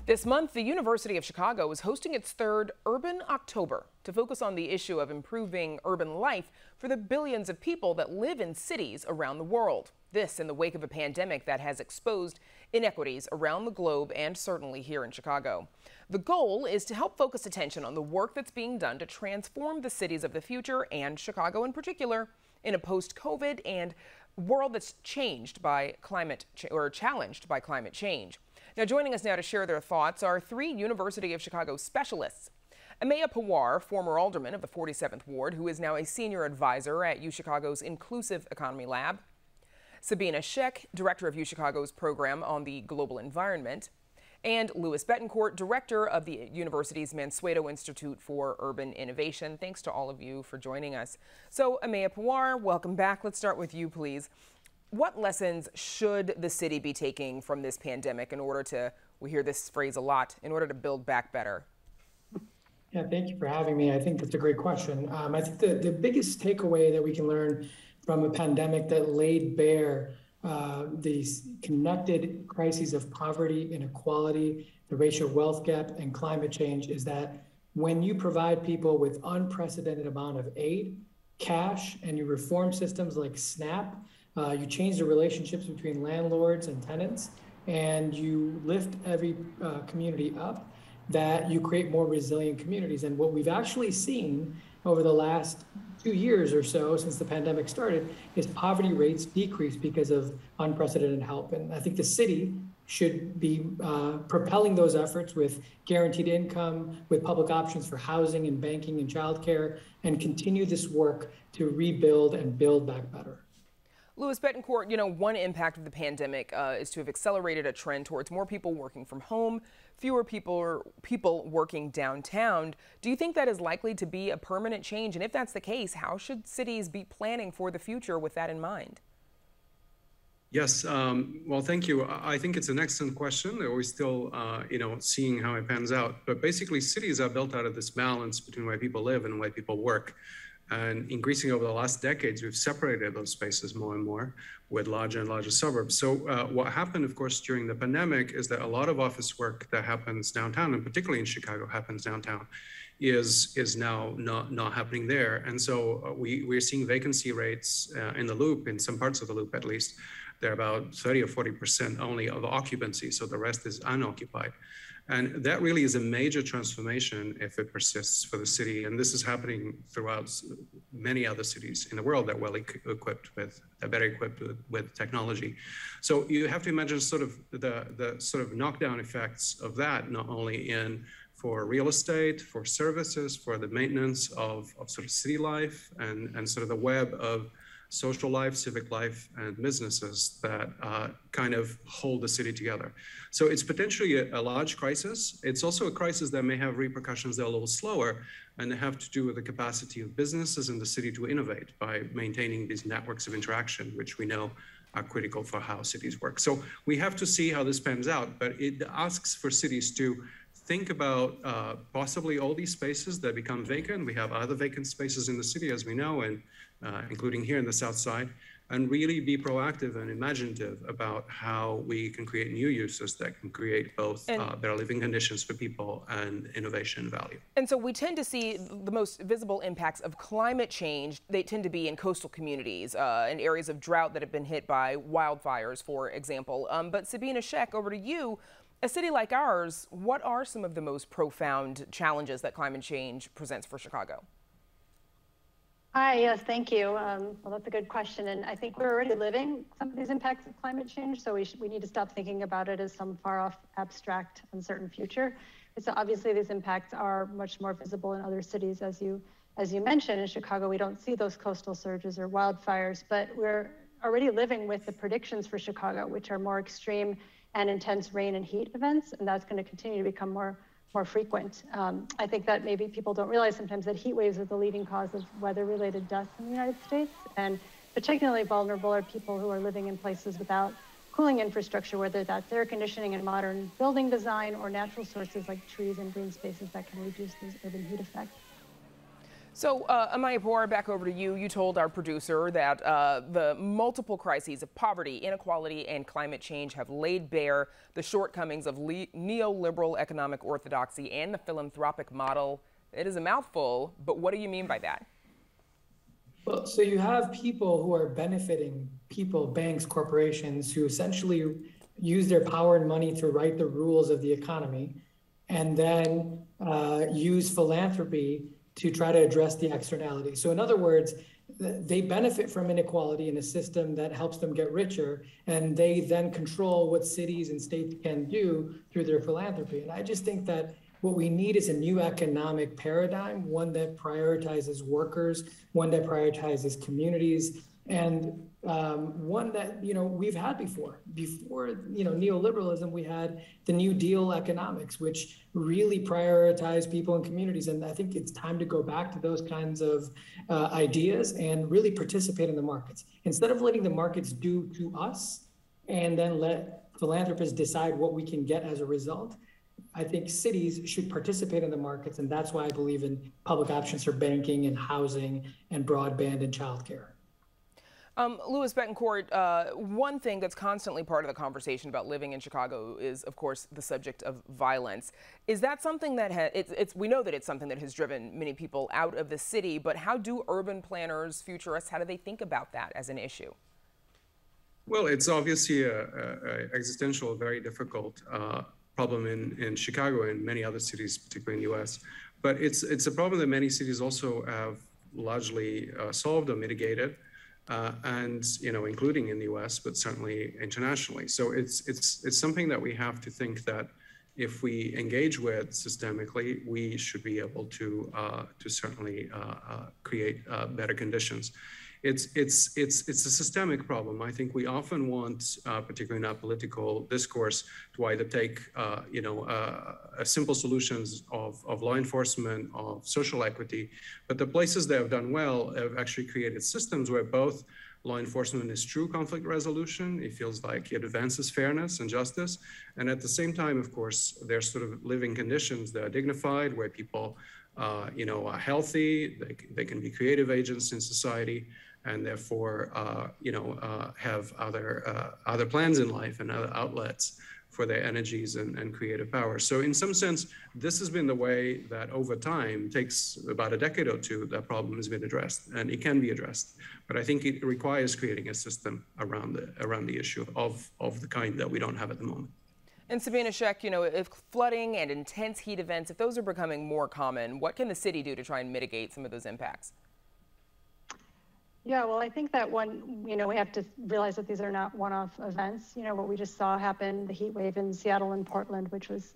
This month, the University of Chicago is hosting its third Urban October to focus on the issue of improving urban life for the billions of people that live in cities around the world. This in the wake of a pandemic that has exposed inequities around the globe and certainly here in Chicago. The goal is to help focus attention on the work that's being done to transform the cities of the future and Chicago in particular in a post-COVID and world that's changed by challenged by climate change. Now, joining us now to share their thoughts are three University of Chicago specialists. Amaya Pawar, former alderman of the 47th Ward, who is now a senior advisor at UChicago's Inclusive Economy Lab. Sabina Sheck, director of UChicago's program on the global environment. And Louis Bettencourt, director of the university's Mansueto Institute for Urban Innovation. Thanks to all of you for joining us. So, Amaya Pawar, welcome back. Let's start with you, please. What lessons should the city be taking from this pandemic in order to, we hear this phrase a lot, in order to build back better? Yeah, thank you for having me. I think that's a great question. I think the biggest takeaway that we can learn from a pandemic that laid bare these connected crises of poverty, inequality, the racial wealth gap, and climate change is that when you provide people with unprecedented amount of aid, cash, and you reform systems like SNAP, you change the relationships between landlords and tenants, and you lift every community up, that you create more resilient communities. And what we've actually seen over the last 2 years or so since the pandemic started is poverty rates decrease because of unprecedented help. And I think the city should be propelling those efforts with guaranteed income, with public options for housing and banking and childcare, and continue this work to rebuild and build back better. Louis Bettencourt, one impact of the pandemic is to have accelerated a trend towards more people working from home, fewer people working downtown. Do you think that is likely to be a permanent change? And if that's the case, how should cities be planning for the future with that in mind? Yes, well, thank you. I think it's an excellent question. We're still, seeing how it pans out. But basically, cities are built out of this balance between where people live and where people work. And increasing over the last decades, we've separated those spaces more and more with larger and larger suburbs. So what happened, of course, during the pandemic is that a lot of office work that happens downtown, and particularly in Chicago happens downtown, is now not happening there. And so we're seeing vacancy rates in the Loop, in some parts of the Loop at least. They're about 30 or 40% only of occupancy, so the rest is unoccupied. And that really is a major transformation if it persists for the city. And this is happening throughout many other cities in the world that are better equipped with technology. So you have to imagine sort of the sort of knockdown effects of that, not only for real estate, for services, for the maintenance of sort of city life and sort of the web of social life, civic life, and businesses that kind of hold the city together. So it's potentially a large crisis. It's also a crisis that may have repercussions that are a little slower, and they have to do with the capacity of businesses in the city to innovate by maintaining these networks of interaction, which we know are critical for how cities work. So we have to see how this pans out, but it asks for cities to think about possibly all these spaces that become vacant. We have other vacant spaces in the city, as we know, and including here in the South Side, and really be proactive and imaginative about how we can create new uses that can create both better living conditions for people and innovation value. And so we tend to see the most visible impacts of climate change. They tend to be in coastal communities, in areas of drought that have been hit by wildfires, for example. But Sabina Sheck, over to you. A city like ours, what are some of the most profound challenges that climate change presents for Chicago? Hi, yes, thank you. Well, that's a good question. And I think we're already living some of these impacts of climate change, so we need to stop thinking about it as some far off, abstract, uncertain future. So obviously these impacts are much more visible in other cities, as you mentioned. In Chicago, we don't see those coastal surges or wildfires, but we're already living with the predictions for Chicago, which are more extreme and intense rain and heat events, and that's going to continue to become more frequent. I think that maybe people don't realize sometimes that heat waves are the leading cause of weather-related deaths in the United States, and particularly vulnerable are people who are living in places without cooling infrastructure, whether that's air conditioning and modern building design or natural sources like trees and green spaces that can reduce these urban heat effects. So, Amaya Poor, back over to you. You told our producer that the multiple crises of poverty, inequality, and climate change have laid bare the shortcomings of neoliberal economic orthodoxy and the philanthropic model. It is a mouthful, but what do you mean by that? Well, so you have people who are benefiting, people, banks, corporations, who essentially use their power and money to write the rules of the economy, and then use philanthropy to try to address the externality. So in other words, they benefit from inequality in a system that helps them get richer, and they then control what cities and states can do through their philanthropy. And I just think that what we need is a new economic paradigm, one that prioritizes workers, one that prioritizes communities, and one that we've had before. Before neoliberalism, we had the New Deal economics, which really prioritized people and communities. And I think it's time to go back to those kinds of ideas and really participate in the markets instead of letting the markets do to us and then let philanthropists decide what we can get as a result. I think cities should participate in the markets, and that's why I believe in public options for banking and housing and broadband and childcare. Louis Bettencourt, one thing that's constantly part of the conversation about living in Chicago is, of course, the subject of violence. Is that something that we know that it's something that has driven many people out of the city, but how do urban planners, futurists, how do they think about that as an issue? Well, it's obviously a existential, very difficult problem in Chicago and many other cities, particularly in the U.S. But it's a problem that many cities also have largely solved or mitigated. And including in the U.S., but certainly internationally. So it's something that we have to think that if we engage with systemically, we should be able to certainly create better conditions. It's a systemic problem. I think we often want, particularly in our political discourse, to either take simple solutions of law enforcement, of social equity, but the places that have done well have actually created systems where both law enforcement is true conflict resolution. It feels like it advances fairness and justice, and at the same time, of course, there's sort of living conditions that are dignified, where people, are healthy. They can be creative agents in society, and therefore, have other plans in life and other outlets for their energies and creative power. So in some sense, this has been the way that over time, takes about a decade or two, that problem has been addressed, and it can be addressed. But I think it requires creating a system around the issue of the kind that we don't have at the moment. And Sabina Sheck, if flooding and intense heat events, if those are becoming more common, what can the city do to try and mitigate some of those impacts? Yeah, well, I think that we have to realize that these are not one-off events. What we just saw happen, the heat wave in Seattle and Portland, which was,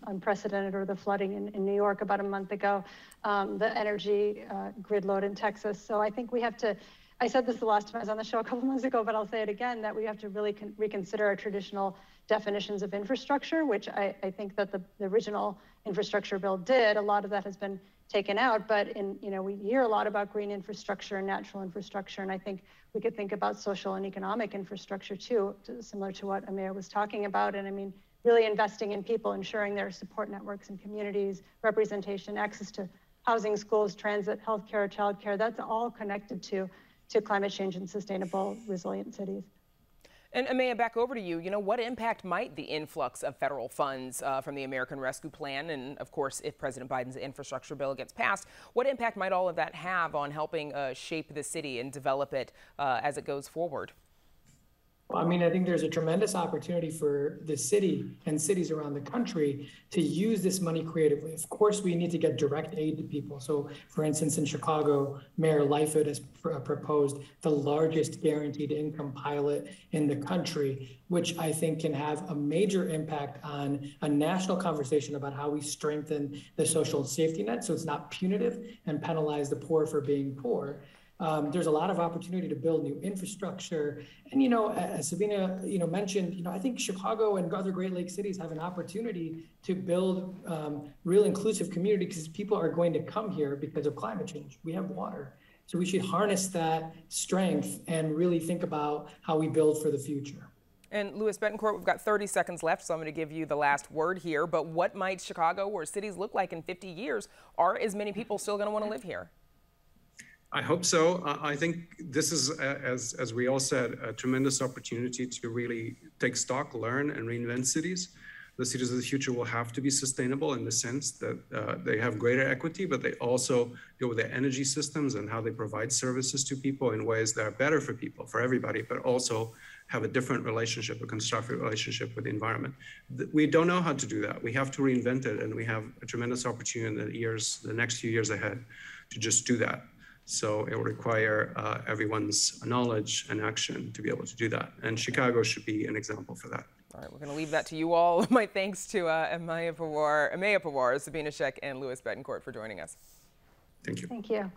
unprecedented, or the flooding in New York about a month ago, the energy grid load in Texas. So I think we have to, I said this the last time I was on the show a couple months ago, but I'll say it again, that we have to really reconsider our traditional definitions of infrastructure, which I think that the original infrastructure bill did. A lot of that has been taken out, but we hear a lot about green infrastructure and natural infrastructure, and I think we could think about social and economic infrastructure too, similar to what Amir was talking about. And I mean, really investing in people, ensuring there are support networks and communities, representation, access to housing, schools, transit, healthcare, childcare. That's all connected to climate change and sustainable, resilient cities. And Amaya, back over to you. What impact might the influx of federal funds from the American Rescue Plan, and of course, if President Biden's infrastructure bill gets passed, what impact might all of that have on helping shape the city and develop it as it goes forward? Well, I mean, I think there's a tremendous opportunity for the city and cities around the country to use this money creatively. Of course, we need to get direct aid to people. So, for instance, in Chicago, Mayor Lightfoot has proposed the largest guaranteed income pilot in the country, which I think can have a major impact on a national conversation about how we strengthen the social safety net so it's not punitive and penalize the poor for being poor. There's a lot of opportunity to build new infrastructure. And, as Sabina, mentioned, I think Chicago and other Great Lakes cities have an opportunity to build real inclusive community, because people are going to come here because of climate change. We have water. So we should harness that strength and really think about how we build for the future. And Louis Bettencourt, we've got 30 seconds left, so I'm going to give you the last word here. But what might Chicago or cities look like in 50 years? Are as many people still going to want to live here? I hope so. I think this is, as we all said, a tremendous opportunity to really take stock, learn, and reinvent cities. The cities of the future will have to be sustainable in the sense that they have greater equity, but they also deal with their energy systems and how they provide services to people in ways that are better for people, for everybody, but also have a different relationship, a constructive relationship with the environment. We don't know how to do that. We have to reinvent it, and we have a tremendous opportunity in the next few years ahead to just do that. So it will require everyone's knowledge and action to be able to do that. And Chicago should be an example for that. All right, we're going to leave that to you all. My thanks to Amaya Pawar, Sabina Sheck, and Louis Bettencourt for joining us. Thank you. Thank you.